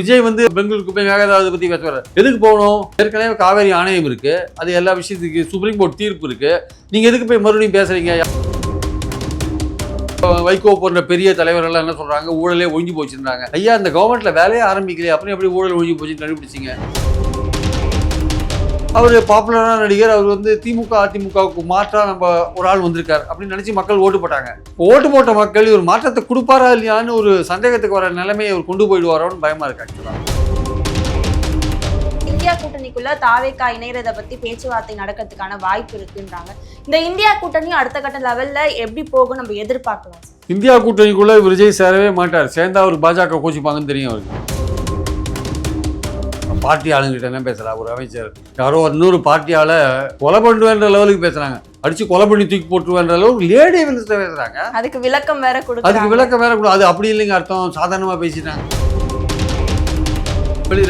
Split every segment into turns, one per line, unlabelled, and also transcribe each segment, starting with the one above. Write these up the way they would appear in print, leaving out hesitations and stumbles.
விஜய் வந்து பெங்களூருக்கு போய் மேகதாது பத்தி பேசுவார். எதுக்கு போகணும்? ஏற்கனவே காவேரி ஆணையம் இருக்கு, அது எல்லா விஷயத்துக்கு சுப்ரீம் கோர்ட் தீர்ப்பு இருக்கு. நீங்க எதுக்கு போய் மறுபடியும் பேசுறீங்க? வைகோ போன்ற பெரிய தலைவர்கள் என்ன சொல்றாங்க, ஊழலே ஒழிஞ்சு போச்சுன்றாங்க. ஐயா, இந்த கவர்மெண்ட்ல வேலையே ஆரம்பிக்கலையே, அப்புறம் எப்படி ஊழல் ஒழிஞ்சு போச்சுன்னு கண்டுபிடிச்சிங்க? அவர் பாப்புலரான நடிகர், அவர் வந்து திமுக அதிமுகவுக்கு மாற்றா நம்ம ஒரு ஆள் வந்திருக்காரு அப்படின்னு நினைச்சு மக்கள் ஓட்டு போட்டாங்க. ஓட்டு போட்ட மக்கள் ஒரு மாற்றத்தை கொடுப்பாரா இல்லையான்னு ஒரு சந்தேகத்துக்கு வர நிலைமையை அவர் கொண்டு போயிடுவாரோன்னு பயமா இருக்கு. ஆக்சுவலா
இந்தியா கூட்டணிக்குள்ள தாவேகா இணையறதை பத்தி பேச்சுவார்த்தை நடக்கிறதுக்கான வாய்ப்பு இருக்குன்றாங்க. இந்த இந்தியா கூட்டணி அடுத்த கட்ட லெவல்ல எப்படி போகும் நம்ம எதிர்பார்க்கலாம்?
இந்தியா கூட்டணிக்குள்ள விஜய் சேரவே மாட்டார். சேர்ந்தா அவர் பாஜக கோச்சிப்பாங்கன்னு தெரியும் அவருக்கு. பார்ட்டி ஆளுங்கிட்ட என்ன பேசுறா ஒரு அமைச்சர்? யாரோ இன்னொரு பார்ட்டியால கொலை பண்ணுவேன்ற லெவலுக்கு பேசுறாங்க. அடிச்சு கொலை பண்ணி தூக்கி போட்டுருவேன்ற அளவுக்கு லேடி மினிஸ்டர் பேசுறாங்க.
அதுக்கு விளக்கம் வேற
கொடுக்கும். அது அப்படி இல்லைங்க, அர்த்தம் சாதாரணமா பேசிட்டாங்க.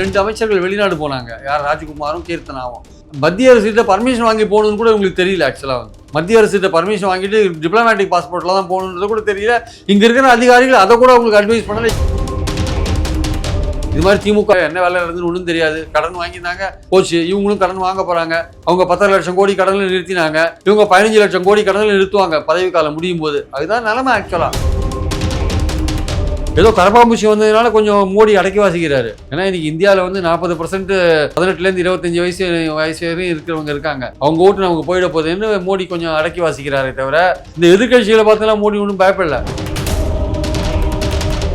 ரெண்டு அமைச்சர்கள் வெளிநாடு போனாங்க, யார் ராஜ்குமாரும் கீர்த்தனாவும். மத்திய அரசிட்ட பர்மிஷன் வாங்கி போகணுன்னு கூட உங்களுக்கு தெரியல. ஆக்சுவலா வந்து மத்திய அரசிட்ட பர்மிஷன் வாங்கிட்டு டிப்ளமேட்டிக் பாஸ்போர்ட்ல தான் போகணுன்றது கூட தெரியல. இங்க இருக்கிற அதிகாரிகள் அதை கூட உங்களுக்கு அட்வைஸ் பண்ணல. இது மாதிரி திமுக என்ன வேலை நடந்ததுன்னு ஒன்றும் தெரியாது. கடன் வாங்கினாங்க, போச்சு. இவங்களும் கடன் வாங்க போறாங்க. அவங்க 10 லட்சம் கோடி கடனில் நிறுத்தினாங்க, இவங்க 15 லட்சம் கோடி கடனில் நிறுத்துவாங்க பதவி காலம் முடியும் போது. அதுதான் நிலைமை. ஆக்சுவலா ஏதோ கரப்பாம்பூச்சி வந்ததுனால கொஞ்சம் மோடி அடக்கி வாசிக்கிறாரு. ஏன்னா இன்னைக்கு இந்தியாவில் வந்து 40% 18லேருந்து 25 வயசு வரையும் இருக்கிறவங்க இருக்காங்க. அவங்க ஓட்டு நமக்கு போயிட போகுதுன்னு மோடி கொஞ்சம் அடக்கி வாசிக்கிறாரே தவிர இந்த எதிர்கட்சிகளை பார்த்தெல்லாம் மோடி ஒன்றும் பயப்படல.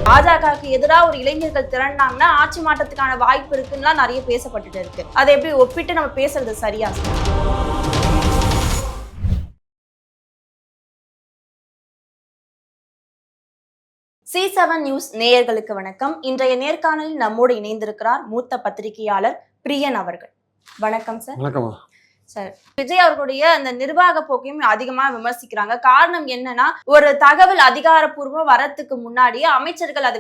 பாஜகவுக்கு எதிராக ஒரு இளைஞர்கள் திரண்டாங்கன்னா ஆட்சி மாற்றத்துக்கான வாய்ப்பு இருக்குன்னா நிறைய பேசப்பட்டுட்டு இருக்கு. அதை எப்படி ஒப்பிட்டு நம்ம பேசுறது சரியா? C7 நியூஸ் நேயர்களுக்கு வணக்கம். இன்றைய நேர்காணலில் நம்மோடு இணைந்திருக்கிறார் மூத்த பத்திரிகையாளர் பிரியன் அவர்கள். வணக்கம் சார்.
வணக்கம்
சார். விஜய் அவர்களுடைய அந்த நிர்வாக போக்கையும் அதிகமா விமர்சிக்கிறாங்க. காரணம் என்னன்னா, ஒரு தகவல் அதிகாரப்பூர்வமா வரத்துக்கு முன்னாடியே அமைச்சர்கள் அதை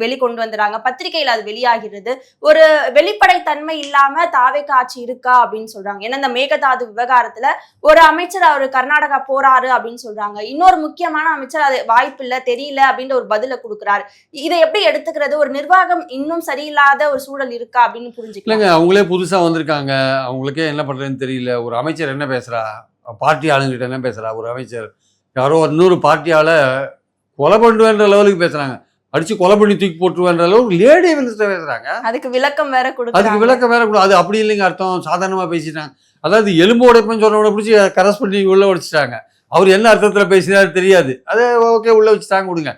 வெளிக்கொண்டு வந்துறாங்க, பத்திரிகையில் அது வெளியாகிறது. ஒரு வெளிப்படை தன்மை இல்லாம தாவேகா ஆட்சி இருக்கா அப்படின்னு சொல்றாங்க. ஏன்னா இந்த மேகதாது விவகாரத்துல ஒரு அமைச்சர் அவர் கர்நாடகா போறாரு அப்படின்னு சொல்றாங்க, இன்னொரு முக்கியமான அமைச்சர் அது வாய்ப்பு இல்ல தெரியல அப்படின்ற ஒரு பதில கொடுக்குறாரு. இதை எப்படி எடுத்துக்கிறது? ஒரு நிர்வாகம் இன்னும் சரியில்லாத ஒரு சூழல் இருக்கா அப்படின்னு புரிஞ்சுக்கலாங்க.
அவங்களே புதுசா வந்திருக்காங்க, அவங்களுக்கே என்ன பண்றதுன்னு தெரியல. ஒரு அமைச்சர் என்ன பேசுறா, பார்ட்டி ஆளுங்கிட்ட என்ன பேசுறா ஒரு அமைச்சர்? யாரோ இன்னொரு பார்ட்டியால கொலை பண்ணுவேன்ற லெவலுக்கு பேசுறாங்க. அடிச்சு கொலை பண்ணி தூக்கி போட்டுருவேன்ற அளவுக்கு லேடி மினிஸ்டர் பேசுறாங்க.
அதுக்கு விளக்கம் வேற கொடுக்கும்.
அது அப்படி இல்லைங்க, அர்த்தம் சாதாரணமா பேசிட்டாங்க. அதாவது எலும்பு உடைப்புன்னு சொன்னவனை பிடிச்சி கரஸ் பண்ணி உள்ள வச்சுட்டாங்க. அவர் என்ன அர்த்தத்துல பேசினாரு தெரியாது. அதே ஓகே, உள்ள வச்சுட்டாங்க, கொடுங்க.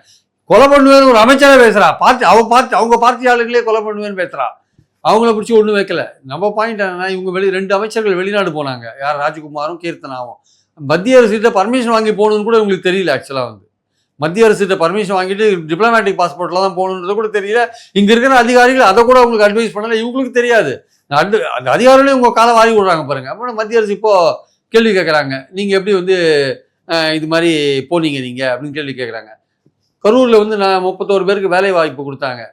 கொலை பண்ணுவேன்னு ஒரு அமைச்சரே பேசுறா. அவங்க பார்ட்டி ஆளுங்களே கொலை பண்ணுவேன்னு பேசுறா. அவங்கள பிடிச்சி ஒன்றும் வைக்கல. நம்ம பாயிண்ட் என்னன்னா, இவங்க ரெண்டு அமைச்சர்கள் வெளிநாடு போனாங்க, யார் ராஜ்குமாரும் கீர்த்தனாவும். மத்திய அரசிட்ட பர்மிஷன் வாங்கி போகணுன்னு கூட உங்களுக்கு தெரியல. ஆக்சுவலா வந்து மத்திய அரசிட்ட பர்மிஷன் வாங்கிட்டு டிப்ளமேட்டிக் பாஸ்போர்ட்ல தான் போகணுன்றது கூட தெரியல. இங்க இருக்கிற அதிகாரிகள் அதை கூட உங்களுக்கு அட்வைஸ் பண்ணல. இவங்களுக்கு தெரியாது. அந்த அதிகாரிகளே உங்க காலை வாரி விடுறாங்க பாருங்க. அப்புறம் மத்திய அரசு இப்போ கேள்வி கேட்கறாங்க, நீங்க எப்படி வந்து இது மாதிரி போனீங்க நீங்க அப்படின்னு கேள்வி கேட்கறாங்க. கரூர்ல வந்து நான் 31 பேருக்கு வேலை வாய்ப்பு கொடுத்தாங்க.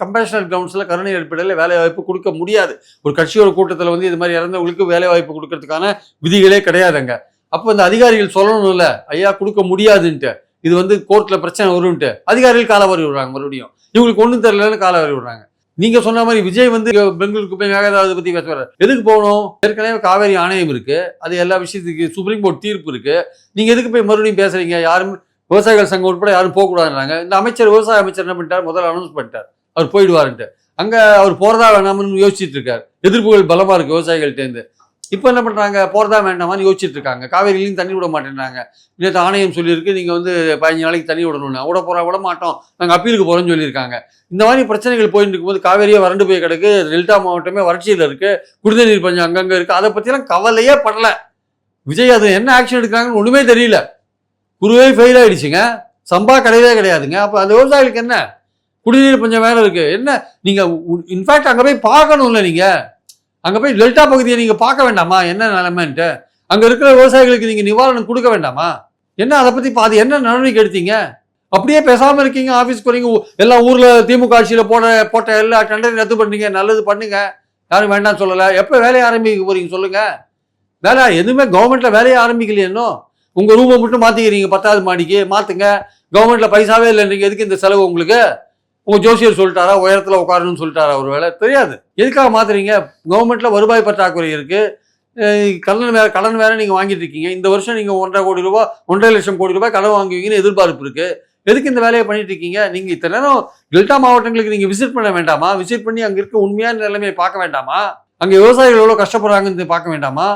கம்பேஷனல் கிரவுண்ட்ஸில் கருணை அடிப்படையில் வேலை வாய்ப்பு கொடுக்க முடியாது. ஒரு கட்சியோட கூட்டத்தில் வந்து இது மாதிரி இறந்தவங்களுக்கு வேலை வாய்ப்பு கொடுக்கறதுக்கான விதிகளே கிடையாதுங்க. அப்போ இந்த அதிகாரிகள் சொல்லணும்ல, ஐயா கொடுக்க முடியாதுன்ட்டு, இது வந்து கோர்ட்ல பிரச்சனை வரும்ட்டு அதிகாரிகள் காலவாரி விடுறாங்க. மறுபடியும் இவங்களுக்கு ஒன்றும் தெரியலன்னு காலவாரி விடுறாங்க. நீங்க சொன்ன மாதிரி விஜய் வந்து பெங்களூருக்கு போய் மேகதாது பத்தி பேசுவார். எதுக்கு போகணும்? ஏற்கனவே காவேரி ஆணையம் இருக்கு, அது எல்லா விஷயத்துக்கு சுப்ரீம் கோர்ட் தீர்ப்பு இருக்கு. நீங்க எதுக்கு போய் மறுபடியும் பேசுறீங்க? யாரும் விவசாயிகள் சங்கம் உட்பட யாரும் போகக்கூடாதுன்றாங்க. இந்த அமைச்சர், விவசாய அமைச்சர் என்ன பண்ணிட்டார், முதல்ல அனௌன்ஸ் பண்ணிட்டார் அவர் போயிடுவாருன்ட்டு. அங்க அவர் போறதா வேணாம்னு யோசிச்சுட்டு இருக்காரு. எதிர்ப்புகள் பலமா இருக்கு விவசாயிகள்டேருந்து. இப்போ என்ன பண்றாங்க, போறதா வேண்டாமான்னு யோசிச்சுட்டு இருக்காங்க. காவேரியிலையும் தண்ணி விட மாட்டேன்றாங்க. நேற்று ஆணையம் சொல்லியிருக்கு, நீங்க வந்து 15 நாளைக்கு தண்ணி விடணும்னு. விட மாட்டோம், நாங்கள் அப்பீலுக்கு போறோம்னு சொல்லியிருக்காங்க. இந்த மாதிரி பிரச்சனைகள் போயிட்டு இருக்கும்போது காவேரியே வறண்டு போய் கிடக்கு, டெல்டா மாவட்டமே வறட்சியில் இருக்கு, குடிநீர் பஞ்சம் அங்கங்க இருக்கு. அதை பத்தியெல்லாம் கவலையே படல விஜய். அது என்ன ஆக்ஷன் எடுக்கிறாங்கன்னு ஒண்ணுமே தெரியல. குருவே ஃபெயில் ஆயிடுச்சுங்க, சம்பா கிடையவே கிடையாதுங்க. அப்போ அந்த விவசாயிகளுக்கு என்ன குடிநீர் பஞ்சம் வேலை இருக்கு என்ன? நீங்க இன்ஃபேக்ட் அங்க போய் பார்க்கணும்ல, நீங்க அங்க போய் டெல்டா பகுதியை நீங்க பார்க்க வேண்டாமா என்ன நிலைமைன்ட்டு? அங்க இருக்கிற விவசாயிகளுக்கு நீங்க நிவாரணம் கொடுக்க வேண்டாமா என்ன? அதை பத்தி பாதி என்ன நடவடிக்கை எடுத்தீங்க? அப்படியே பேசாம இருக்கீங்க. ஆபீஸ்க்கு வரீங்க, எல்லா ஊர்ல திமுக ஆட்சியில போட்ட எல்லா டெண்டரையும் ரத்து பண்ணீங்க. நல்லது பண்ணுங்க, யாரும் வேண்டாம் சொல்லல. எப்ப வேலையை ஆரம்பிக்க போறீங்க சொல்லுங்க? வேலை எதுவுமே கவர்மெண்ட்ல வேலையை ஆரம்பிக்கலையே இன்னும். உங்க ரூமை மட்டும் மாத்திக்கிறீங்க, 10வது மாடிக்கு மாத்துங்க. கவர்மெண்ட்ல பைசாவே இல்லைன்றீங்க, எதுக்கு இந்த செலவு உங்களுக்கு? உங்க ஜோசியர் சொல்லிட்டாரா உயரத்துல உட்காரணும்னு சொல்லிட்டாரா ஒரு வேலை தெரியாது. எதுக்காக மாத்துறீங்க? கவர்மெண்ட்ல வருவாய் பற்றாக்குறை இருக்கு, கடன் வேற நீங்க வாங்கிட்டு இருக்கீங்க. இந்த வருஷம் நீங்க 1.5 கோடி ரூபாய் 1.5 லட்சம் கோடி ரூபாய் கடன் வாங்குவீங்கன்னு எதிர்பார்ப்பு இருக்கு. எதுக்கு இந்த வேலையை பண்ணிட்டு இருக்கீங்க? நீங்க இத்தனை நேரம் டெல்டா மாவட்டங்களுக்கு நீங்க விசிட் பண்ண வேண்டாமா? விசிட் பண்ணி அங்க இருக்க உண்மையான நிலைமையை பார்க்க வேண்டாமா? அங்க விவசாயிகள் எவ்வளவு கஷ்டப்படுறாங்கன்னு பார்க்க வேண்டாமா?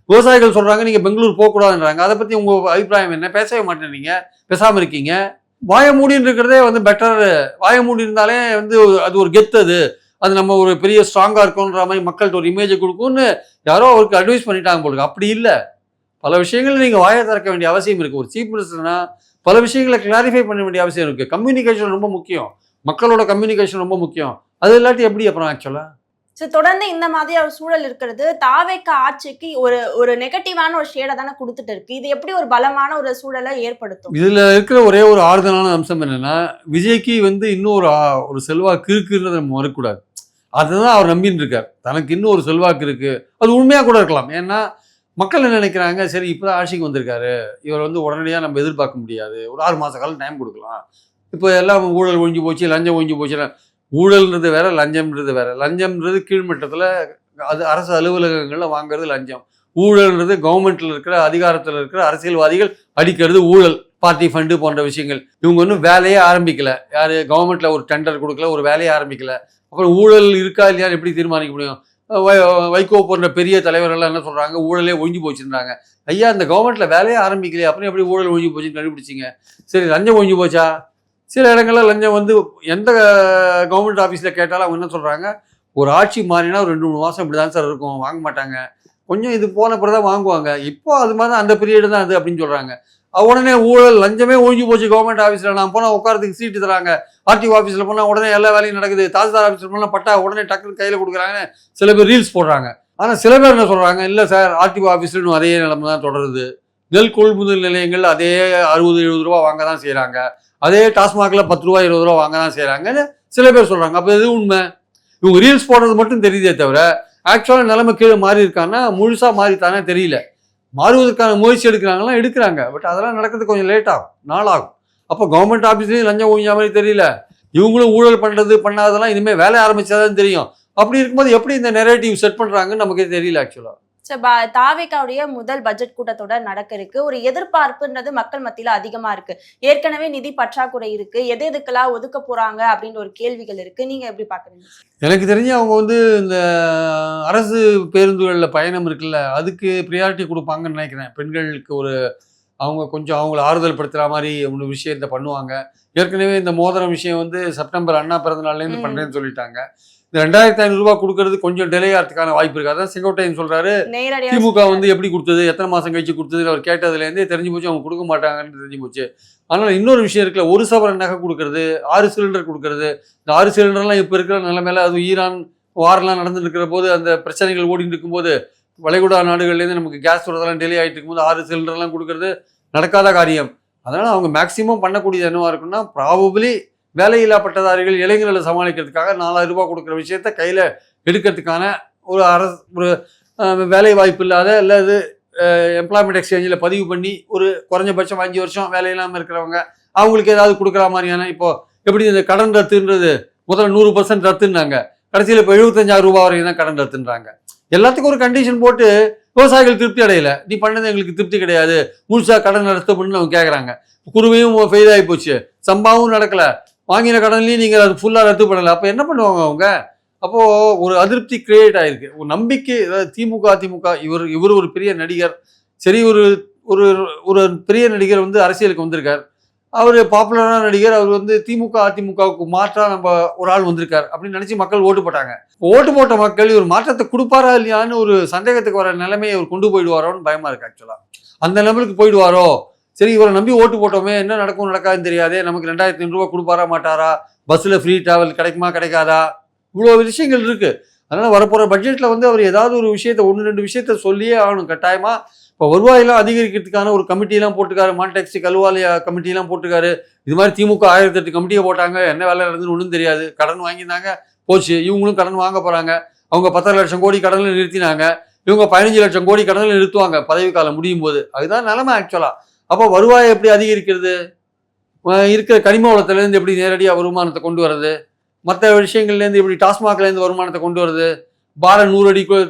விவசாயிகள் சொல்றாங்க நீங்க பெங்களூர் போக கூடாதுன்றாங்க. அதை பத்தி உங்க அபிப்பிராயம் என்ன? பேசவே மாட்டேறீங்க, பேசாம இருக்கீங்க. வாய மூடின்னு இருக்கிறதே பெட்டர். வாய மூடி இருந்தாலே அது ஒரு கெத்து. அது நம்ம ஒரு பெரிய ஸ்ட்ராங்கா இருக்கும்ன்ற மாதிரி மக்கள்கிட்ட ஒரு இமேஜை கொடுக்கும்னு யாரோ அவருக்கு அட்வைஸ் பண்ணிட்டாங்க போலுக்கு. அப்படி இல்லை. பல விஷயங்கள் நீங்க வாயை திறக்க வேண்டிய அவசியம் இருக்கு. ஒரு சீஃப் மினிஸ்டர்னா பல விஷயங்களை கிளாரிஃபை பண்ண வேண்டிய அவசியம் இருக்கு. கம்யூனிகேஷன் ரொம்ப முக்கியம், மக்களோட கம்யூனிகேஷன் ரொம்ப முக்கியம். அது இல்லாட்டி எப்படி அப்புறம் ஆக்சுவலா
தொடர்ந்து இந்த மாதிரி ஒரு சூழல் இருக்கிறது தாவேக ஆட்சிக்கு ஒரு நெகட்டிவான ஒரு ஷேடை தானே கொடுத்துட்டு இருக்கு. இது எப்படி ஒரு பலமான ஒரு சூழலை ஏற்படுத்தும்?
இதுல இருக்கிற ஒரே ஒரு ஆறுதலான அம்சம் என்னன்னா, விஜய்க்கு இன்னும் ஒரு செல்வாக்கு இருக்குன்றதை நம்ம மறக்கக்கூடாது. அதுதான் அவர் நம்பின்னு இருக்கார். தனக்கு இன்னும் ஒரு செல்வாக்கு இருக்கு. அது உண்மையா கூட இருக்கலாம். ஏன்னா மக்கள் என்ன நினைக்கிறாங்க, சரி இப்பதான் ஆட்சிக்கு வந்திருக்காரு, இவர் உடனடியா நம்ம எதிர்பார்க்க முடியாது, ஒரு 6 மாச காலம் டைம் கொடுக்கலாம். இப்போ எல்லாம் ஊழல் ஒழிஞ்சு போச்சு, லஞ்சம் ஒழிஞ்சு போச்சு. ஊழல்ன்றது வேற, லஞ்சம்ன்றது வேற. லஞ்சம்ன்றது கீழ்மட்டத்தில் அது அரசு அலுவலகங்கள்ல வாங்குறது லஞ்சம். ஊழல்ன்றது கவர்மெண்ட்ல இருக்கிற அதிகாரத்தில் இருக்கிற அரசியல்வாதிகள் அடிக்கிறது ஊழல். பார்ட்டி ஃபண்டு போன்ற விஷயங்கள். இவங்க ஒன்றும் வேலையே ஆரம்பிக்கல. யாரு கவர்மெண்ட்ல ஒரு டெண்டர் கொடுக்கல, ஒரு வேலையை ஆரம்பிக்கல. அப்புறம் ஊழல் இருக்கா இல்லையான்னு எப்படி தீர்மானிக்க முடியும்? வைகோ போன்ற பெரிய தலைவர்கள் என்ன சொல்றாங்க, ஊழலே ஒழிஞ்சு போச்சுன்றாங்க. ஐயா, இந்த கவர்மெண்ட்ல வேலையே ஆரம்பிக்கலையே, அப்புறம் எப்படி ஊழல் ஒழிஞ்சு போச்சுன்னு கண்டுபிடிச்சிங்க? சரி, லஞ்சம் ஒழிஞ்சு போச்சா? சில இடங்கள்ல லஞ்சம் எந்த கவர்மெண்ட் ஆஃபீஸ்ல கேட்டாலும் அவங்க என்ன சொல்றாங்க, ஒரு ஆட்சி மாறினா ஒரு 2-3 மாசம் இப்படிதான் சார் இருக்கும், வாங்க மாட்டாங்க, கொஞ்சம் இது போன பிறதான் வாங்குவாங்க, இப்போ அது மாதிரி அந்த பீரியடு தான் அது அப்படின்னு சொல்றாங்க. உடனே ஊழல் லஞ்சமே ஒழிஞ்சு போச்சு கவர்மெண்ட் ஆஃபீஸில், நான் போனால் உட்காரத்துக்கு சீட்டு தராங்க, ஆர்டிஓ ஆஃபீஸில் போனால் உடனே எல்லா வேலையும் நடக்குது, தாசில்தார் ஆஃபீஸில் போனால் பட்டா உடனே டக்குன்னு கையில் கொடுக்குறாங்கன்னு சில பேர் ரீல்ஸ் போடுறாங்க. ஆனால் சில பேர் என்ன சொல்கிறாங்க, இல்லை சார் ஆர்டிஓ ஆஃபீஸில் அதே நிலைமை தான் தொடருது, நெல் கொள்முதல் நிலையங்கள் அதே 60-70 ரூபா வாங்க தான் செய்கிறாங்க, அதே டாஸ்மாகில் 10 ரூபா 20 ரூபா வாங்க தான் செய்கிறாங்கன்னு சில பேர் சொல்கிறாங்க. அப்போ எது உண்மை? இவங்க ரீல்ஸ் போடுறது மட்டும் தெரியுதே தவிர ஆக்சுவலாக நிலைமை கீழே மாறி இருக்கான்னா முழுசாக மாறித்தானே தெரியல. மாறுவதற்கான முயற்சி எடுக்கிறாங்க. பட் அதெல்லாம் நடக்கிறது கொஞ்சம் லேட் ஆகும், நாளாகும். அப்போ கவர்மெண்ட் ஆஃபீஸ்லேயும் லஞ்சம் ஒழிஞ்ச மாதிரி தெரியல, இவங்களும் ஊழல் பண்ணுறது பண்ணாதெல்லாம் இனிமேல் வேலை ஆரம்பிச்சாதான் தெரியும். அப்படி இருக்கும்போது எப்படி இந்த நெரேட்டிவ் செட் பண்ணுறாங்கன்னு நமக்கே தெரியல ஆக்சுவலாக.
தாவேகாவுடைய முதல் பட்ஜெட் கூட்டத்தொடர் நடக்க இருக்கு. ஒரு எதிர்பார்ப்புன்றது மக்கள் மத்தியில அதிகமா இருக்கு. ஏற்கனவே நிதி பற்றாக்குறை இருக்கு, எதுக்கெல்லாம் ஒதுக்க போறாங்க அப்படின்னு ஒரு கேள்விகள் இருக்கு. நீங்க எப்படி பாக்குறீங்க?
எனக்கு தெரிஞ்சு அவங்க இந்த அரசு பேருந்துகள்ல பயணம் இருக்குல்ல, அதுக்கு ப்ரியாரிட்டி கொடுப்பாங்கன்னு நினைக்கிறேன். பெண்களுக்கு அவங்க கொஞ்சம் அவங்கள ஆறுதல் படுத்துற மாதிரி ஒரு விஷயத்த பண்ணுவாங்க. ஏற்கனவே இந்த மோதிரம் விஷயம் செப்டம்பர் அண்ணா பிறந்த நாள்லேருந்து பண்றேன்னு சொல்லிட்டாங்க. இந்த 2500 ரூபாய் கொடுக்கறது கொஞ்சம் டிலே ஆகிறதுக்கான வாய்ப்பு இருக்கு. அதான் செங்கோட்டையன் சொல்றாரு, திமுக எப்படி கொடுத்தது, எத்தனை மாசம் கழிச்சு கொடுத்தது அவர் கேட்டதுலேருந்தே தெரிஞ்சு போச்சு, அவங்க கொடுக்க மாட்டாங்கன்னு தெரிஞ்சு போச்சு. ஆனால் இன்னொரு விஷயம் இருக்குல்ல, 1 சவரன் நகை கொடுக்கறது, 6 சிலிண்டர் கொடுக்கறது. இந்த 6 சிலிண்டர்லாம் இப்போ இருக்கிற நிலைமையில, அது ஈரான் வாரெல்லாம் நடந்துட்டு இருக்கிற போது, அந்த பிரச்சனைகள் ஓடிட்டு இருக்கும்போது, வளைகுடா நாடுகள்லேருந்து நமக்கு கேஸ் வரதெல்லாம் டிலே ஆகிட்டு இருக்கும்போது 6 சிலிண்டர்லாம் கொடுக்கறது நடக்காத காரியம். அதனால அவங்க மேக்சிமம் பண்ணக்கூடியது என்னவா இருக்குன்னா, ப்ராபபிளி வேலையில்லா பட்டதாரிகள் இளைஞர்களை சமாளிக்கிறதுக்காக 4000 ரூபாய் கொடுக்குற விஷயத்த கையில் எடுக்கிறதுக்கான ஒரு வேலை வாய்ப்பு இல்லாத அல்லது எம்ப்ளாய்மெண்ட் எக்ஸ்சேஞ்சில் பதிவு பண்ணி ஒரு குறைஞ்சபட்சம் 5 வருஷம் வேலையில்லாமல் இருக்கிறவங்க அவங்களுக்கு ஏதாவது கொடுக்குற மாதிரியான, இப்போ எப்படி இந்த கடன் ரத்துன்றது முதல்ல 100% ரத்துன்னாங்க, கடைசியில் இப்போ 75,000 ரூபாய் வரைக்கும் தான் கடன் ரத்துன்றாங்க. எல்லாத்துக்கும் ஒரு கண்டிஷன் போட்டு விவசாயிகள் திருப்தி அடையல, நீ பண்ணது எங்களுக்கு திருப்தி கிடையாது, முழுசா கடன் ரத்து பண்ணு அவங்க கேட்குறாங்க. குருவையும் ஃபெயில் ஆகி போச்சு, சம்பாவும் நடக்கலை, வாங்கின கடன்லையும் நீங்கள் அது ஃபுல்லாக ரத்து பண்ணலை. அப்போ என்ன பண்ணுவாங்க அவங்க? அப்போது ஒரு அதிருப்தி கிரியேட் ஆகிருக்கு, ஒரு நம்பிக்கை. திமுக இவர் ஒரு பெரிய நடிகர், சரி, ஒரு பெரிய நடிகர் அரசியலுக்கு வந்திருக்கார், அவர் பாப்புலரான நடிகர், அவர் அதிமுகவுக்கு மாற்றா நம்ம ஒரு ஆள் வந்திருக்கார் அப்படின்னு நினச்சி மக்கள் ஓட்டு போட்டாங்க. ஓட்டு போட்ட மக்கள் இவர் மாற்றத்தை கொடுப்பாரா இல்லையான்னு ஒரு சந்தேகத்துக்கு வர நிலைமையை அவர் கொண்டு போயிடுவாரோன்னு பயமாக இருக்குது ஆக்சுவலாக. அந்த லெவலுக்கு போயிடுவாரோ, சரி இவரை நம்பி ஓட்டு போட்டோமே, என்ன நடக்கும் நடக்காதுன்னு தெரியாதே, நமக்கு 2500 ரூபா கொடுப்பாரா மாட்டாரா, பஸ்ஸில் ஃப்ரீ டிராவல் கிடைக்குமா கிடைக்காதா, இவ்வளோ விஷயங்கள் இருக்குது. அதனால் வரப்போகிற பட்ஜெட்டில் அவர் ஏதாவது ஒரு விஷயத்த 1-2 விஷயத்த சொல்லியே ஆகணும் கட்டாயமாக. இப்போ வருவாயெல்லாம் அதிகரிக்கிறதுக்கான ஒரு கமிட்டியெல்லாம் போட்டுக்காரு, மான்டெக்ஸி கல்வாலியா கமிட்டியெல்லாம் போட்டுக்காரு. இது மாதிரி திமுக 1008 கமிட்டியை போட்டாங்க, என்ன வேலை நடந்துன்னு ஒன்றும் தெரியாது, கடன் வாங்கியிருந்தாங்க போச்சு, இவங்களும் கடன் வாங்க போகிறாங்க. அவங்க 10 லட்சம் கோடி கடனில் நிறுத்தினாங்க, இவங்க 15 லட்சம் கோடி கடனில் நிறுத்துவாங்க பதவி காலம் முடியும் போது. அதுதான் நிலைமை ஆக்சுவலாக. அப்போ வருவாயை எப்படி அதிகரிக்கிறது, இருக்கிற கனிம வளத்திலேருந்து எப்படி நேரடியாக வருமானத்தை கொண்டு வர்றது, மற்ற விஷயங்கள்லேருந்து இப்படி டாஸ்மாக்லேருந்து வருமானத்தை கொண்டு வருது, பாரை 100 அடி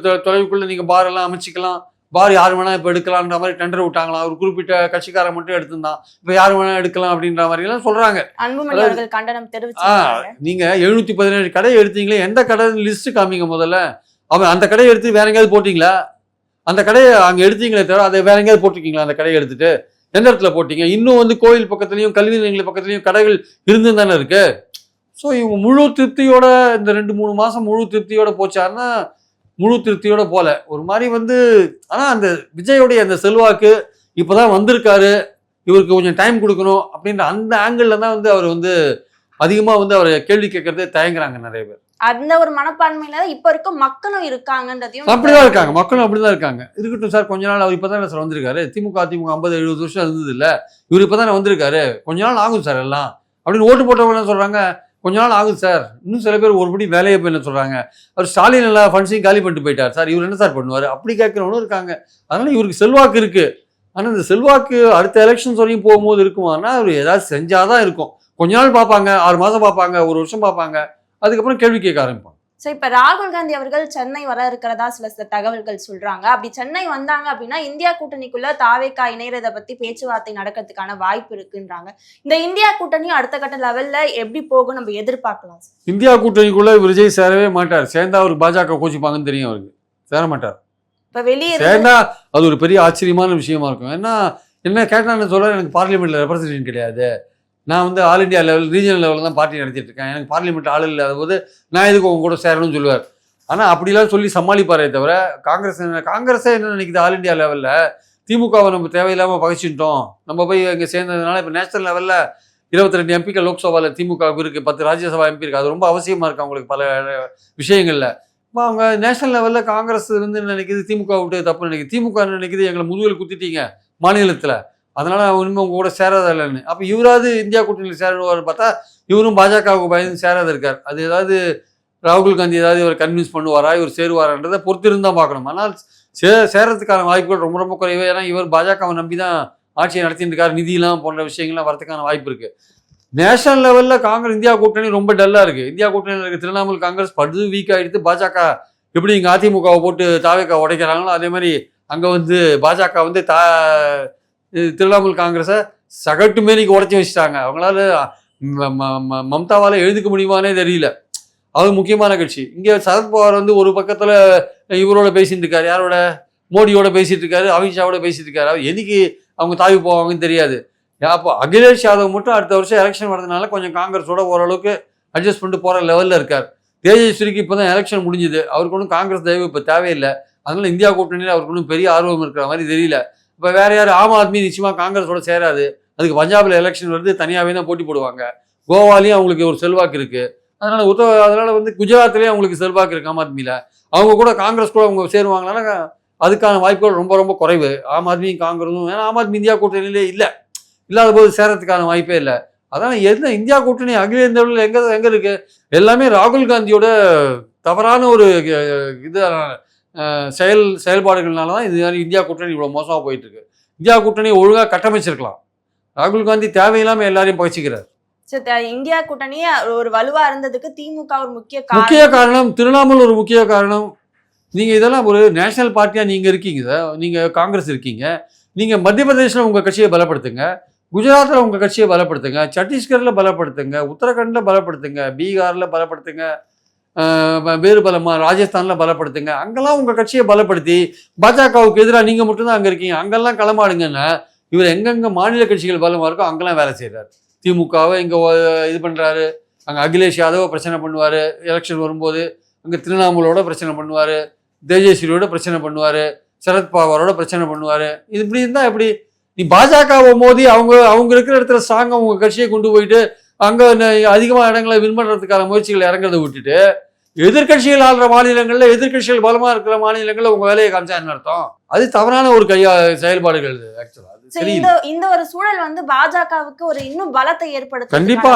தொலைவுக்குள்ள நீங்கள் பார் எல்லாம் அமைச்சிக்கலாம், பார் யார் வேணா இப்போ எடுக்கலான்ற மாதிரி டெண்டர் விட்டாங்களாம், ஒரு குறிப்பிட்ட கட்சிக்காரன் மட்டும் எடுத்திருந்தான், இப்போ யார் வேணா எடுக்கலாம் அப்படின்ற மாதிரி எல்லாம் சொல்றாங்க.
அன்புமணி அவர்கள் கண்டனம் தெரிவிச்சிருக்காங்க.
நீங்க 717 கடை எடுத்தீங்களே, எந்த கடை லிஸ்ட் காமிங்க முதல்ல. அவன் அந்த கடையை எடுத்து வேற எங்கேயாவது போட்டீங்களா? அந்த கடையை அங்க எடுத்தீங்களே தவிர அதை வேற எங்கேயாவது போட்டிருக்கீங்களா? அந்த கடையை எடுத்துட்டு எந்த இடத்துல போட்டீங்க? இன்னும் வந்து கோயில் பக்கத்துலயும் கல்வி நிலையங்கள் பக்கத்துலயும் கடைகள் இருந்து தானே இருக்கு. ஸோ இவங்க முழு திருப்தியோட இந்த 2-3 மாசம் முழு திருப்தியோட போச்சாருன்னா முழு திருப்தியோட போல ஒரு மாதிரி வந்து. ஆனா அந்த விஜயோடைய அந்த செல்வாக்கு இப்பதான் வந்திருக்காரு, இவருக்கு கொஞ்சம் டைம் கொடுக்கணும் அப்படின்ற அந்த ஆங்கிள் தான் வந்து அவர் வந்து அதிகமா வந்து அவரை கேள்வி கேட்கறதே தயங்குறாங்க நிறைய பேர்.
அந்த ஒரு மனப்பான்மையில இப்ப இருக்க மக்களும் இருக்காங்கன்றதையும்
அப்படிதான் இருக்காங்க, மக்களும் அப்படிதான் இருக்காங்க. இருக்கட்டும் சார், கொஞ்ச நாள் அவர் இப்பதான் சார் வந்திருக்காரு. திமுக 50-70 வருஷம் இருந்தது இல்ல, இவர் இப்பதானே வந்திருக்காரு, கொஞ்ச நாள் ஆகும் சார் எல்லாம் அப்படின்னு ஓட்டு போட்டவங்க என்ன சொல்றாங்க, கொஞ்ச நாள் ஆகுது சார். இன்னும் சில பேர் ஒருபடி வேலையை போய் என்ன சொல்றாங்க, அவர் ஸ்டாலின் எல்லாம் ஃபண்ட்ஸையும் காலி பண்ணிட்டு போயிட்டார் சார், இவர் என்ன சார் பண்ணுவார் அப்படி கேட்கிறவனும் இருக்காங்க. அதனால இவருக்கு செல்வாக்கு இருக்கு. ஆனா இந்த செல்வாக்கு அடுத்த எலெக்ஷன்ஸ் வரையும் போகும்போது இருக்குமானா அவர் ஏதாவது செஞ்சாதான் இருக்கும். கொஞ்ச நாள் பார்ப்பாங்க, 6 மாசம் பார்ப்பாங்க, 1 வருஷம் பார்ப்பாங்க, அதுக்கப்புறம் கேள்வி கேட்க ஆரம்பிப்பாங்க.
சோ இப்ப ராகுல் காந்தி அவர்கள் சென்னை வர இருக்கிறதா சில தகவல்கள் சொல்றாங்க. அப்படி சென்னை வந்தாங்க அப்படின்னா இந்தியா கூட்டணிக்குள்ள தாவேகா இணையறத பத்தி பேச்சுவார்த்தை நடக்கிறதுக்கான வாய்ப்பு இருக்குன்றாங்க. இந்த இந்தியா கூட்டணி அடுத்த கட்ட லெவல்ல எப்படி போகும் நம்ம எதிர்பார்க்கலாம்?
இந்தியா கூட்டணிக்குள்ள விஜய் சேரவே மாட்டார். சேர்ந்தா அவருக்கு பாஜக கோச்சிப்பாங்கன்னு தெரியும், அவருக்கு சேர மாட்டார்.
இப்ப வெளியே
சேர்ந்தா அது ஒரு பெரிய ஆச்சரியமான விஷயமா இருக்கும். ஏன்னா என்ன கேட்டான்னு சொல்ல, எனக்கு பார்லிமெண்ட்ல ரெப்ரஸன்டேஷன் கிடையாது, நான் வந்து ஆல் இண்டியா லெவல் ரீஜனல் லெவலில் தான் பார்ட்டி நடத்திட்டு இருக்கேன், எனக்கு பார்லிமெண்ட் ஆள் இல்லாத போது நான் எதுக்கு உங்க கூட சேரணும்னு சொல்லுவார். ஆனால் அப்படிலாம் சொல்லி சமாளிப்பாரே தவிர காங்கிரஸே என்ன நினைக்குது, ஆல் இண்டியா லெவலில் திமுகவை நம்ம தேவையில்லாமல் பகைச்சிட்டோம், நம்ம போய் இங்கே சேர்ந்ததுனால இப்போ நேஷனல் லெவலில் 22 எம்பிக்கள் லோக்சபாவில் திமுகவுக்கு இருக்குது, 10 ராஜ்யசபா எம்பி இருக்குது, அது ரொம்ப அவசியமாக இருக்குது அவங்களுக்கு பல விஷயங்களில். இப்போ அவங்க நேஷனல் லெவலில் காங்கிரஸ் இருந்து நினைக்குது திமுக விட்டு தப்பு நினைக்குது, திமுக நினைக்குது எங்களை முதுகில் குத்திட்டீங்க மாநிலத்தில், அதனால இனிமே உங்க கூட சேராத இல்லைன்னு. அப்போ இவராது இந்தியா கூட்டணியில் சேரணுவார் பார்த்தா இவரும் பாஜகவுக்கு பயந்து சேராத இருக்கார். அது ஏதாவது ராகுல் காந்தி ஏதாவது இவர் கன்வின்ஸ் பண்ணுவாரா, இவர் சேருவாரான்றதை பொறுத்திருந்து தான் பார்க்கணும். ஆனால் சேரத்துக்கான வாய்ப்புகள் ரொம்ப ரொம்ப குறைவு. ஏன்னா இவர் பாஜகவை நம்பி தான் ஆட்சியை நடத்திட்டு இருக்காரு, நிதியெல்லாம் போன்ற விஷயங்கள்லாம் வரதுக்கான வாய்ப்பு இருக்கு. நேஷனல் லெவலில் காங்கிரஸ் இந்தியா கூட்டணி ரொம்ப டல்லா இருக்கு. இந்தியா கூட்டணியில் இருக்க திரிணாமுல் காங்கிரஸ் படு வீக் ஆகிடுது. பாஜக எப்படி இங்கே அதிமுகவை போட்டு தாவேகா உடைக்கிறாங்களோ அதே மாதிரி அங்கே வந்து பாஜக வந்து திரிணாமுல் காங்கிரஸை சகட்டு மேனிக்கு உடச்சி வச்சுட்டாங்க. அவங்களால மம்தாவால் எழுதிக்க முடியுமானே தெரியல. அது முக்கியமான கட்சி. இங்கே சரத்பவார் வந்து ஒரு பக்கத்தில் இவரோட பேசிட்டு இருக்காரு, யாரோட மோடியோட பேசிட்டு இருக்காரு, அமித்ஷாவோட பேசிட்டு இருக்காரு. அவர் என்னைக்கு அவங்க தாவி போவாங்கன்னு தெரியாது. அப்போ அகிலேஷ் யாதவ் மட்டும் அடுத்த வருஷம் எலெக்ஷன் வரதுனால கொஞ்சம் காங்கிரஸோட ஓரளவுக்கு அட்ஜஸ்ட் பண்ணிட்டு போகிற லெவலில் இருக்கார். தேஜஸ்வரிக்கு இப்போ தான் எலெக்ஷன் முடிஞ்சுது, அவருக்கு ஒன்றும் காங்கிரஸ் தயவு இப்போ தேவையில்லை. அதனால இந்தியா கூட்டணியில் அவருக்கு ஒன்றும் பெரிய ஆர்வம் இருக்கிற மாதிரி தெரியல. இப்போ வேற யார், ஆம் ஆத்மி நிச்சயமாக காங்கிரஸோட சேராது. அதுக்கு பஞ்சாபில் எலெக்ஷன் வருது, தனியாகவே தான் போட்டி போடுவாங்க. கோவாலையும் அவங்களுக்கு ஒரு செல்வாக்கு இருக்கு. அதனால வந்து குஜராத்லேயும் அவங்களுக்கு செல்வாக்கு இருக்கு ஆம் ஆத்மியில். அவங்க கூட காங்கிரஸ் கூட அவங்க சேருவாங்களான்னா அதுக்கான வாய்ப்புகள் ரொம்ப ரொம்ப குறைவு. ஆம் ஆத்மியும் காங்கிரஸும், ஏன்னா ஆம் ஆத்மி இந்தியா கூட்டணியிலே இல்லாத போது சேரத்துக்கான வாய்ப்பே இல்லை. அதனால எந்த இந்தியா கூட்டணி அகில இந்திய அளவில் எங்க இருக்கு? எல்லாமே ராகுல் காந்தியோட தவறான ஒரு இது செயல்பாடுகள்னால தான் இது இந்தியா கூட்டணி இவ்வளோ மோசமாக போயிட்டு இருக்கு. இந்தியா கூட்டணி ஒழுங்காக கட்டமைச்சிருக்கலாம். ராகுல் காந்தி தேவையில்லாமல் எல்லாரையும் பகிச்சிக்கிறார்.
இந்தியா கூட்டணி ஒரு வலுவா இருந்ததுக்கு திமுக ஒரு
முக்கிய காரணம், திரிணாமுல் ஒரு முக்கிய காரணம். நீங்க இதெல்லாம் ஒரு நேஷனல் பார்ட்டியா நீங்க இருக்கீங்க, நீங்க காங்கிரஸ் இருக்கீங்க, நீங்க மத்திய பிரதேசில் உங்க கட்சியை பலப்படுத்துங்க, குஜராத்தில் உங்க கட்சியை பலப்படுத்துங்க, சத்தீஸ்கர்ல பலப்படுத்துங்க, உத்தரகண்ட்ல பலப்படுத்துங்க, பீகார்ல பலப்படுத்துங்க, வேறு பலமா ராஜஸ்தான்ல பலப்படுத்துங்க. அங்கெல்லாம் உங்க கட்சியை பலப்படுத்தி பாஜகவுக்கு எதிராக நீங்க மட்டும்தான் அங்க இருக்கீங்க, அங்கெல்லாம் களமாடுங்கன்னா இவர் எங்கெங்க மாநில கட்சிகள் பலமா இருக்கோ அங்கெல்லாம் வேலை செய்யறாரு. திமுகவை இங்க இது பண்றாரு, அங்க அகிலேஷ் யாதவ பிரச்சனை பண்ணுவாரு, எலெக்ஷன் வரும்போது அங்க திரிணாமுலோட பிரச்சனை பண்ணுவாரு, தேஜஸ்வரியோட பிரச்சனை பண்ணுவாரு, சரத்பவாரோட பிரச்சனை பண்ணுவாரு. இது இப்படி இருந்தா எப்படி? நீ பாஜகவை மோதி அவங்க இருக்கிற இடத்துல ஸ்ட்ராங்கா உங்க கட்சியை கொண்டு போயிட்டு அங்க அதிகமான இடங்களை வின் பண்றதுக்கான முயற்சிகள் இறங்குறதை விட்டுட்டு எதிர்கட்சிகள் ஆளுற மாநிலங்கள்ல, எதிர்கட்சிகள் பலமா இருக்கிற மாநிலங்கள்ல உங்க வேலையை காமிச்சா என்ன அர்த்தம்? அது தவறான ஒரு செயல்பாடுகள்.
இந்த ஒரு சூழல் வந்து பாஜகவுக்கு ஒரு இன்னும் பலத்தை ஏற்படுத்த
கண்டிப்பா.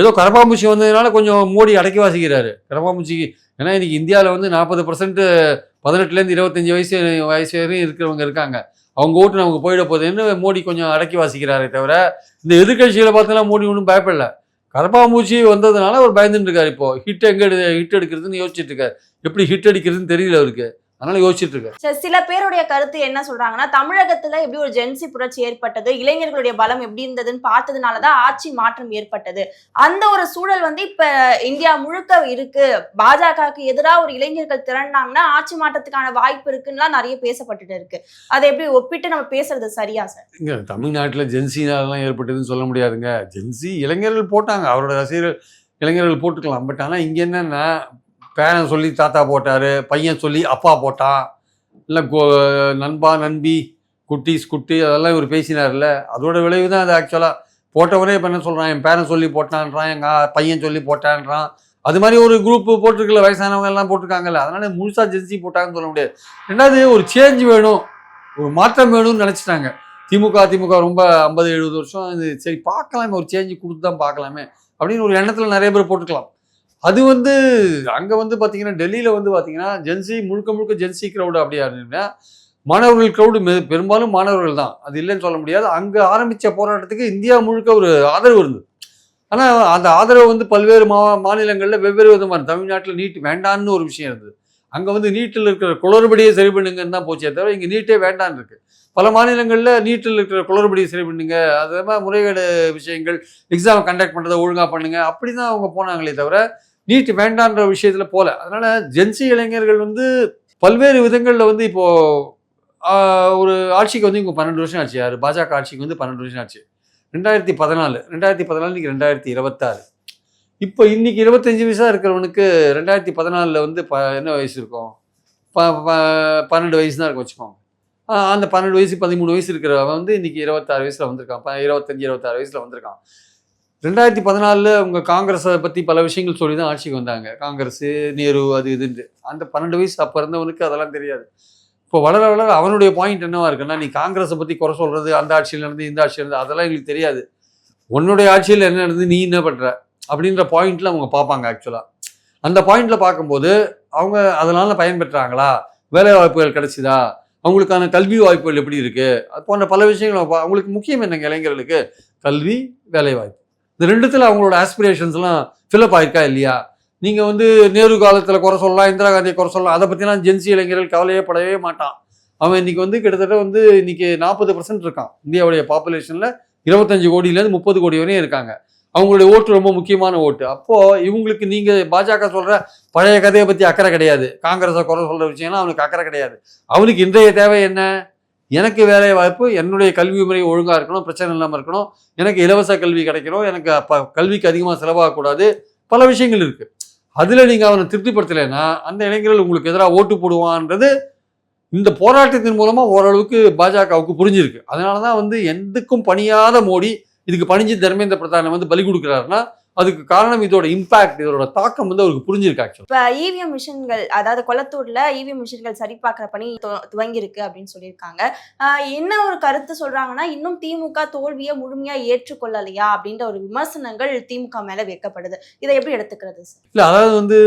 ஏதோ கரப்பாம்பூச்சி வந்ததுனால கொஞ்சம் மோடி அடக்கி வாசிக்கிறாரு கரப்பாம்பூச்சிக்கு. ஏன்னா இன்னைக்கு இந்தியாவில் வந்து 40% 18 to 25 வயசு வரையும் இருக்கிறவங்க இருக்காங்க. அவங்க ஓட்டு நமக்கு போயிட போகுதுன்னு மோடி கொஞ்சம் அடக்கி வாசிக்கிறாரே தவிர இந்த எதிர்கட்சிகளை பார்த்தா மோடி ஒன்றும் பயப்படல. கரப்பாம்பூச்சி வந்ததுனால அவர் பயந்துட்டு இருக்காரு. இப்போ ஹிட் எடுக்கிறதுன்னு யோசிச்சுட்டு இருக்காரு. எப்படி ஹிட் அடிக்கிறதுன்னு தெரியல அவருக்கு, அதனால யோசிச்சுட்டு இருக்காரு.
சில பேருடைய கருத்து என்ன சொல்றாங்கன்னா, தமிழகத்துல எப்படி ஒரு ஜென்சி புரட்சி ஏற்பட்டது, இளைஞர்களுடைய பலம் எப்படி இருந்ததுன்னு பார்த்ததுனாலதான் ஆட்சி மாற்றம் ஏற்பட்டது. அந்த ஒரு சூழல் இப்ப இந்தியா முழுக்க இருக்கு. பாஜகவுக்கு எதிராக ஒரு இளைஞர்கள் திரண்டாங்கன்னா ஆட்சி மாற்றத்துக்கான வாய்ப்பு இருக்குன்னு நிறைய பேசப்பட்டுட்டு இருக்கு. அதை எப்படி ஒப்பிட்டு நம்ம பேசுறது சரியா சார்?
இங்க தமிழ்நாட்டுல ஜென்சினாலாம் ஏற்பட்டதுன்னு சொல்ல முடியாதுங்க. ஜென்சி இளைஞர்கள் போட்டாங்க, அவரோட ரசிகர்கள் இளைஞர்கள் போட்டுக்கலாம். பட் ஆனா இங்க என்னன்னா, பேரன் சொல்லி தாத்தா போட்டாரு, பையன் சொல்லி அப்பா போட்டான், இல்லை நண்பா நண்பி குட்டி அதெல்லாம் இவர் பேசினார்ல, அதோட விளைவு தான் அது. ஆக்சுவலாக போட்டவரே இப்போ என்ன சொல்கிறான், என் பேரன் சொல்லி போட்டான்றான், எங்கள் பையன் சொல்லி போட்டான்றான். அது மாதிரி ஒரு குரூப் போட்டிருக்கல, வயசானவங்க எல்லாம் போட்டிருக்காங்கல்ல, அதனால முழுசாக ஜென்சி போட்டாங்கன்னு சொல்ல முடியாது. ரெண்டாவது ஒரு சேஞ்ச் வேணும், ஒரு மாற்றம் வேணும்னு நினச்சிட்டாங்க. திமுக ரொம்ப 50-70 வருஷம் இது, சரி பார்க்கலாமே, ஒரு சேஞ்சு கொடுத்து தான் பார்க்கலாமே அப்படின்னு ஒரு எண்ணத்தில் நிறைய பேர் போட்டுக்கலாம். அது அங்கே பார்த்தீங்கன்னா டெல்லியில் பார்த்தீங்கன்னா ஜென்சி முழுக்க ஜென்சி க்ரௌடு அப்படியா இருந்தீங்கன்னா, மாணவர்கள் க்ரௌடு பெரும்பாலும் மாணவர்கள் தான், அது இல்லைன்னு சொல்ல முடியாது. அங்கே ஆரம்பித்த போராட்டத்துக்கு இந்தியா முழுக்க ஒரு ஆதரவு இருந்தது. ஆனால் அந்த ஆதரவு பல்வேறு மாநிலங்களில் வெவ்வேறு விதமாக இருந்தது. தமிழ்நாட்டில் நீட் வேண்டான்னு ஒரு விஷயம் இருந்தது. அங்கே நீட்டில் இருக்கிற குளறுபடியை சரி பண்ணுங்கன்னு தான் போச்சே தவிர இங்கே நீட்டே வேண்டான்னு இருக்கு. பல மாநிலங்களில் நீட்டில் இருக்கிற குளறுபடியை சரி பண்ணுங்க, அது மாதிரி முறைகேடு விஷயங்கள், எக்ஸாம் கண்டக்ட் பண்ணுறதை ஒழுங்காக பண்ணுங்க, அப்படி தான் அவங்க போனாங்களே தவிர நீட் வேண்டான்ற விஷயத்தில் போல. அதனால ஜென்சி இளைஞர்கள் பல்வேறு விதங்களில் இப்போ ஒரு ஆட்சிக்கு இவங்க 12 வருஷம் ஆச்சு. யார் பாஜக ஆட்சிக்கு 12 வருஷம் ஆச்சு. 2014 இன்னைக்கு 2026. இப்போ இன்னைக்கு 25 வயசாக இருக்கிறவனுக்கு 2014 என்ன வயசு இருக்கும்? 12 வயசு தான் இருக்கும் வச்சுக்கோங்க. அந்த 12 வயசு 13 வயசு இருக்கிறவன் இன்னைக்கு 26 வயசுல வந்திருக்கான், 25-26 வயசுல வந்திருக்கான். 2014 அவங்க காங்கிரஸை பற்றி பல விஷயங்கள் சொல்லி தான் ஆட்சிக்கு வந்தாங்க. காங்கிரஸ், நேரு, அது இதுன்னு. அந்த 12 வயசு அப்போ இருந்தவனுக்கு அதெல்லாம் தெரியாது. இப்போ வளர அவனுடைய பாயிண்ட் என்னவா இருக்குன்னா, நீ காங்கிரஸை பற்றி குறை சொல்றது, அந்த ஆட்சியில் இருந்து இந்த ஆட்சியில் இருந்து, அதெல்லாம் எங்களுக்கு தெரியாது. உன்னுடைய ஆட்சியில் என்ன நடந்து நீ என்ன பண்ற அப்படின்ற பாயிண்ட்ல அவங்க பார்ப்பாங்க. ஆக்சுவலா அந்த பாயிண்ட்ல பார்க்கும்போது அவங்க அதனால பயன்பெற்றாங்களா, வேலை வாய்ப்புகள் கிடைச்சிதா, அவங்களுக்கான கல்வி வாய்ப்புகள் எப்படி இருக்கு, அது போன்ற பல விஷயங்கள் அவங்களுக்கு முக்கியம். என்னங்க இளைஞர்களுக்கு கல்வி, வேலை வாய்ப்பு, இந்த ரெண்டுத்துல அவங்களோட ஆஸ்பிரேஷன்ஸ்லாம் ஃபில்அப் ஆயிருக்கா இல்லையா? நீங்க நேரு காலத்துல குறை சொல்லலாம், இந்திரா காந்தியை குறை சொல்லலாம், அதை பத்திலாம் ஜென்சி இளைஞர்கள் கவலையே படவே மாட்டான். அவன் இன்னைக்கு கிட்டத்தட்ட இன்னைக்கு 40% இருக்கான். இந்தியாவுடைய பாப்புலேஷன்ல 25 கோடியிலேருந்து 30 கோடி வரையும் இருக்காங்க. அவங்களுடைய ஓட்டு ரொம்ப முக்கியமான ஓட்டு. அப்போ இவங்களுக்கு நீங்க பாஜக சொல்ற பழைய கதையை பத்தி அக்கறை கிடையாது, காங்கிரஸை குறை சொல்ற விஷயம்லாம் அவனுக்கு அக்கறை கிடையாது. அவனுக்கு இன்றைய தேவை என்ன? எனக்கு வேலை வாய்ப்பு, என்னுடைய கல்வி முறை ஒழுங்கா இருக்கணும், பிரச்சனை இல்லாமல் இருக்கணும், எனக்கு இலவச கல்வி கிடைக்கணும், எனக்கு கல்விக்கு அதிகமாக செலவாகக்கூடாது, பல விஷயங்கள் இருக்கு. அதுல நீங்க அவனை திருப்திப்படுத்தலைன்னா அந்த இளைஞர்கள் உங்களுக்கு எதிராக ஓட்டு போடுவான்றது இந்த போராட்டத்தின் மூலமா ஓரளவுக்கு பாஜகவுக்கு புரிஞ்சிருக்கு. அதனாலதான் எதுக்கும் பணியாத மோடி இதுக்கு பணிஞ்சு தர்மேந்திர பிரதானை பலி கொடுக்குறாருன்னா அதுக்கு காரணம் இதோட இம்பாக்ட், இதோட தாக்கம் அவருக்கு புரிஞ்சிருக்கு.
இப்ப இவிஎம் மிஷின்கள், அதாவது கொளத்தூர்ல இவிஎம் மிஷின்கள் சரிபார்க்கிற பணி துவங்கி இருக்கு அப்படின்னு சொல்லியிருக்காங்க. என்ன ஒரு கருத்து சொல்றாங்கன்னா, இன்னும் திமுக தோல்வியை முழுமையா ஏற்றுக்கொள்ளலையா அப்படின்ற ஒரு விமர்சனங்கள் திமுக மேல வைக்கப்படுது. இதை எப்படி எடுத்துக்கிறது?
இல்ல, அதாவது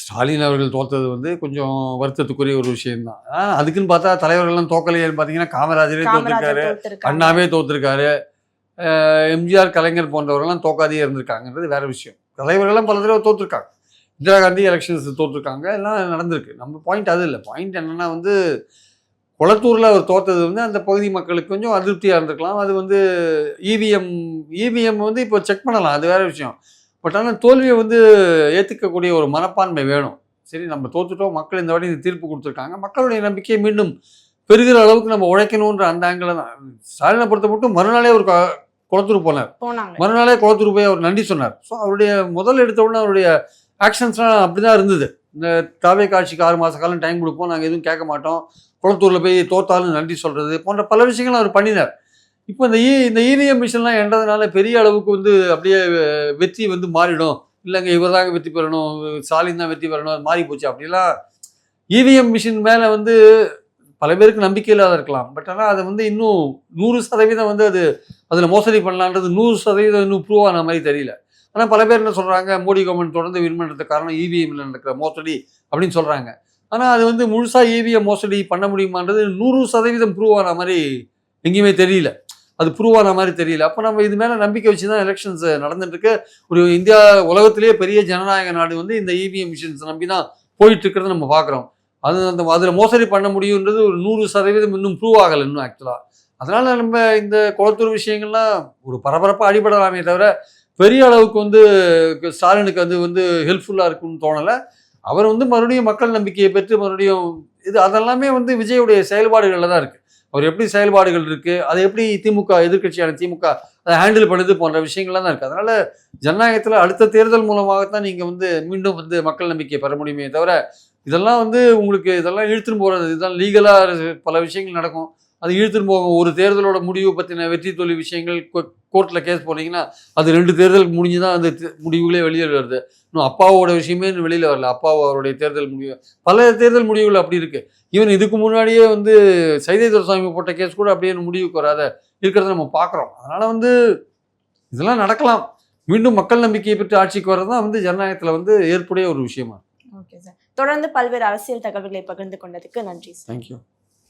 ஸ்டாலின் அவர்கள் தோத்தது கொஞ்சம் வருத்தத்துக்குரிய ஒரு விஷயம் தான். அதுக்குன்னு பார்த்தா தலைவர்கள்லாம் தோக்கலையான்னு பாத்தீங்கன்னா காமராஜரே தோத்துருக்காரு, அண்ணாவே தோத்துருக்காரு, எம்ஜிஆர், கலைஞர் போன்றவர்கள்லாம் தோக்காதே இருந்திருக்காங்கன்றது வேற விஷயம். தலைவர்கள்லாம் பல தடவை தோற்றுருக்காங்க, இந்திரா காந்தி எலெக்ஷன்ஸ் தோற்றுருக்காங்க, எல்லாம் நடந்திருக்கு. நம்ம பாயிண்ட் அது இல்லை. பாயிண்ட் என்னன்னா கொளத்தூர்ல அவர் தோத்தது அந்த பகுதி மக்களுக்கு கொஞ்சம் அதிருப்தியா இருந்திருக்கலாம். அது இவிஎம் இப்போ செக் பண்ணலாம், அது வேற விஷயம். பட் ஆனால் தோல்வியை ஏற்றுக்கக்கூடிய ஒரு மனப்பான்மை வேணும். சரி, நம்ம தோத்துட்டோம், மக்கள் இந்த வாட்டி தீர்ப்பு கொடுத்துருக்காங்க, மக்களுடைய நம்பிக்கையை மீண்டும் பெருகிற அளவுக்கு நம்ம உழைக்கணுன்ற அந்த ஆங்கில தான். ஸ்டாலினை பொறுத்த மட்டும் மறுநாளே ஒரு கொளத்தூர் போனார், மறுநாளே கொளத்தூர் போய் அவர் நன்றி சொன்னார். ஸோ அவருடைய முதல் எடுத்த உடனே அவருடைய ஆக்ஷன்ஸ்லாம் அப்படிதான் இருந்தது. இந்த தாவே காட்சிக்கு 6 மாத காலம் டைம் கொடுப்போம், நாங்கள் எதுவும் கேட்க மாட்டோம், குளத்தூரில் போய் தோத்தாலும் நன்றி சொல்றது போன்ற பல விஷயங்களும் அவர் பண்ணினார். இப்போ இந்த இவிஎம் மிஷின்லாம் என்றதுனால பெரிய அளவுக்கு அப்படியே வெற்றி மாறிடும், இல்லைங்க இவர் தாங்க வெற்றி பெறணும், ஸ்டாலின் தான் வெற்றி பெறணும், அது மாறி போச்சு அப்படிலாம். இவிஎம் மிஷின் மேலே பல பேருக்கு நம்பிக்கை இல்லாத இருக்கலாம். பட் ஆனால் அது இன்னும் 100% அது அதில் மோசடி பண்ணலான்றது 100% இன்னும் ப்ரூவ் ஆன மாதிரி தெரியல. ஆனால் பல பேர் என்ன சொல்கிறாங்க, மோடி கவர்மெண்ட் தொடர்ந்து வின் பண்ணுறதுக்கு காரணம் இவிஎம்ல நடக்கிற மோசடி அப்படின்னு சொல்கிறாங்க. ஆனால் அது முழுசாக இவிஎம் மோசடி பண்ண முடியுமான்றது 100% ப்ரூவ் ஆன மாதிரி எங்கேயுமே தெரியல. அது ப்ரூவ் ஆன மாதிரி தெரியல. அப்போ நம்ம இது மேலே நம்பிக்கை வச்சு தான் எலெக்ஷன்ஸ் நடந்துட்டு இருக்கு. ஒரு இந்தியா உலகத்திலேயே பெரிய ஜனநாயக நாடு வந்து இந்த இவிஎம் மிஷின்ஸ் நம்பி தான் போயிட்டு இருக்கிறத நம்ம பார்க்குறோம். அதில் மோசடி பண்ண முடியுன்றது ஒரு 100% இன்னும் ப்ரூவ் ஆகலை இன்னும் ஆக்சுவலாக. அதனால நம்ம இந்த குளத்தூர் விஷயங்கள்லாம் ஒரு பரபரப்பாக அடிபடலாமே தவிர பெரிய அளவுக்கு வந்து ஸ்டாலினுக்கு அது வந்து ஹெல்ப்ஃபுல்லாக இருக்குன்னு தோணலை. அவர் வந்து மறுபடியும் மக்கள் நம்பிக்கையை பெற்று மறுபடியும் அதெல்லாமே வந்து விஜயுடைய செயல்பாடுகளில் தான் இருக்குது. அவர் எப்படி செயல்பாடுகள் இருக்குது, அதை எப்படி திமுக எதிர்க்கட்சியான திமுக அதை ஹேண்டில் பண்ணுது போன்ற விஷயங்கள்லாம் தான் இருக்குது. அதனால் ஜனநாயகத்தில் அடுத்த தேர்தல் மூலமாகத்தான் நீங்கள் வந்து மீண்டும் வந்து மக்கள் நம்பிக்கையை பெற முடியுமே தவிர இதெல்லாம் வந்து உங்களுக்கு இதெல்லாம் இழுத்துன்னு போகிறது, இதெல்லாம் லீகலாக பல விஷயங்கள் நடக்கும். அது இழுத்துன்னு போகும். ஒரு தேர்தலோட முடிவு பற்றின வெற்றி தோல்வி விஷயங்கள் கோர்ட்டில் கேஸ் போனீங்கன்னா அது 2 தேர்தலுக்கு முடிஞ்சு தான் அந்த முடிவுகளே வெளியே வருது. இன்னும் அப்பாவோட விஷயமே இன்னும் வெளியில் வரல. அப்பாவு அவருடைய தேர்தல் முடிவு பல தேர்தல் முடிவுகள் அப்படி இருக்குது. ஈவன் இதுக்கு முன்னாடியே வந்து சைதை துரைசாமி போட்ட கேஸ் கூட அப்படியே முடிவுக்கு வராத இருக்கிறத நம்ம பார்க்குறோம். அதனால் வந்து இதெல்லாம் நடக்கலாம். மீண்டும் மக்கள் நம்பிக்கையை பெற்று ஆட்சிக்கு வர்றது தான் வந்து ஜனநாயகத்தில் வந்து ஏற்புடைய ஒரு விஷயமா.
Okay sir. தொடர்ந்து பல்வேறு அரசியல் தகவல்களை பகிர்ந்து கொண்டதுக்கு நன்றி சார்.
தேங்க்யூ.